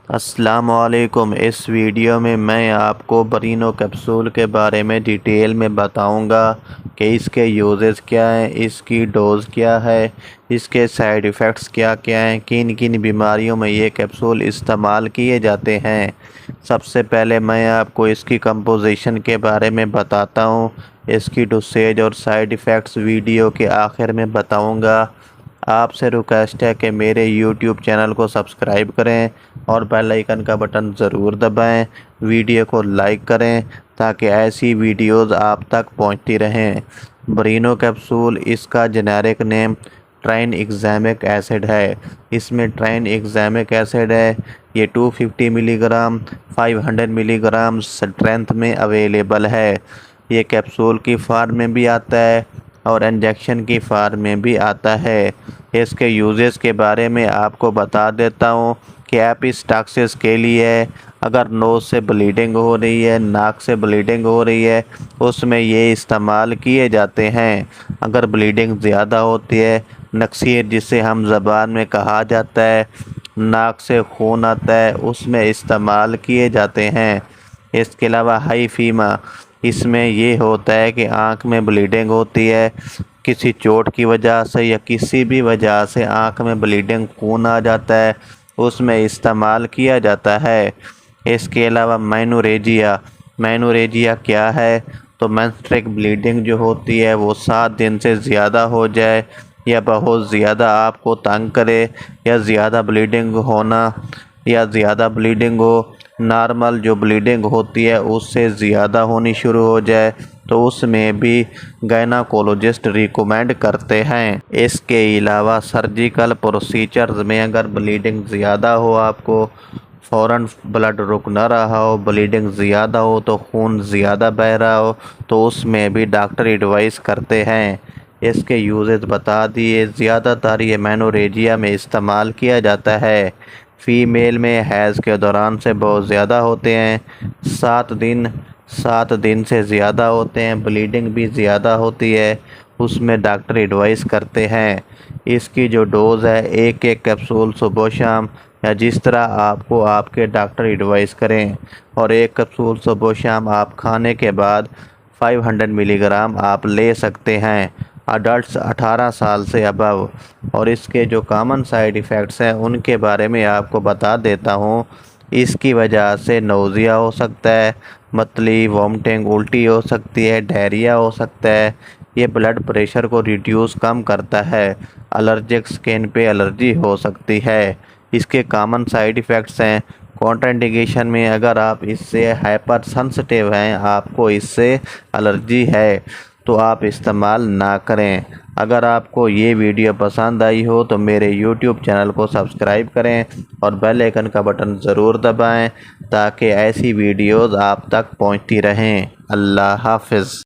السلام علیکم۔ اس ویڈیو میں آپ کو برینو کیپسول کے بارے میں ڈیٹیل میں بتاؤں گا کہ اس کے یوزز کیا ہیں، اس کی ڈوز کیا ہے، اس کے سائیڈ ایفیکٹس کیا ہیں، کن کن بیماریوں میں یہ کیپسول استعمال کیے جاتے ہیں۔ سب سے پہلے میں آپ کو اس کی کمپوزیشن کے بارے میں بتاتا ہوں۔ اس کی ڈوسیج اور سائیڈ ایفیکٹس ویڈیو کے آخر میں بتاؤں گا۔ آپ سے ریکویسٹ ہے کہ میرے یوٹیوب چینل کو سبسکرائب کریں اور بیل آئیکن کا بٹن ضرور دبائیں، ویڈیو کو لائک کریں تاکہ ایسی ویڈیوز آپ تک پہنچتی رہیں۔ برینو کیپسول، اس کا جنیرک نیم ٹرائن ایگزیمک ایسڈ ہے۔ اس میں ٹرائن ایگزیمک ایسڈ ہے۔ یہ 250 ملی گرام 500 ملی گرام اسٹرینتھ میں اویلیبل ہے۔ یہ کیپسول کی فارم میں بھی آتا ہے اور انجیکشن کی فارم میں بھی آتا ہے۔ اس کے یوزز کے بارے میں آپ کو بتا دیتا ہوں کہ ایپسٹاکسس کے لیے اگر نوز سے بلیڈنگ ہو رہی ہے، ناک سے بلیڈنگ ہو رہی ہے، اس میں یہ استعمال کیے جاتے ہیں۔ اگر بلیڈنگ زیادہ ہوتی ہے، نکسیر جسے ہم زبان میں کہا جاتا ہے، ناک سے خون آتا ہے، اس میں استعمال کیے جاتے ہیں۔ اس کے علاوہ ہائی فیما، اس میں یہ ہوتا ہے کہ آنکھ میں بلیڈنگ ہوتی ہے، کسی چوٹ کی وجہ سے یا کسی بھی وجہ سے آنکھ میں بلیڈنگ، خون آ جاتا ہے، اس میں استعمال کیا جاتا ہے۔ اس کے علاوہ مینوریجیا کیا ہے؟ تو مینسٹرک بلیڈنگ جو ہوتی ہے وہ 7 دن سے زیادہ ہو جائے یا بہت زیادہ آپ کو تنگ کرے یا زیادہ بلیڈنگ ہونا یا زیادہ بلیڈنگ ہو، نارمل جو بلیڈنگ ہوتی ہے اس سے زیادہ ہونی شروع ہو جائے تو اس میں بھی گائناکولوجسٹ ریکمینڈ کرتے ہیں۔ اس کے علاوہ سرجیکل پروسیجرز میں اگر بلیڈنگ زیادہ ہو، آپ کو فوراً بلڈ رک نہ رہا ہو، بلیڈنگ زیادہ ہو تو خون زیادہ بہہ رہا ہو تو اس میں بھی ڈاکٹر ایڈوائز کرتے ہیں۔ اس کے یوزز بتا دیے۔ زیادہ تر یہ مینوریجیا میں استعمال کیا جاتا ہے۔ فیمیل میں حیض کے دوران سے بہت زیادہ ہوتے ہیں، 7 دن سے زیادہ ہوتے ہیں، بلیڈنگ بھی زیادہ ہوتی ہے، اس میں ڈاکٹر ایڈوائز کرتے ہیں۔ اس کی جو ڈوز ہے، ایک کیپسول صبح و شام یا جس طرح آپ کو آپ کے ڈاکٹر ایڈوائز کریں، اور ایک کیپسول صبح و شام آپ کھانے کے بعد 500 ملی گرام آپ لے سکتے ہیں، اڈلٹس 18 سال سے ابو۔ اور اس کے جو کامن سائیڈ ایفیکٹس ہیں ان کے بارے میں آپ کو بتا دیتا ہوں۔ اس کی وجہ سے نوزیا ہو سکتا ہے، متلی، وومٹنگ، الٹی ہو سکتی ہے، ڈائریا ہو سکتا ہے۔ یہ بلڈ پریشر کو ریڈیوس کم کرتا ہے۔ الرجک، سکن پہ الرجی ہو سکتی ہے۔ اس کے کامن سائیڈ ایفیکٹس ہیں۔ کونٹرا انڈیکیشن میں اگر آپ اس سے ہائپر سنسٹیو ہیں، آپ کو اس سے الرجی ہے تو آپ استعمال نہ کریں۔ اگر آپ کو یہ ویڈیو پسند آئی ہو تو میرے یوٹیوب چینل کو سبسکرائب کریں اور بیل آئیکن کا بٹن ضرور دبائیں تاکہ ایسی ویڈیوز آپ تک پہنچتی رہیں۔ اللہ حافظ۔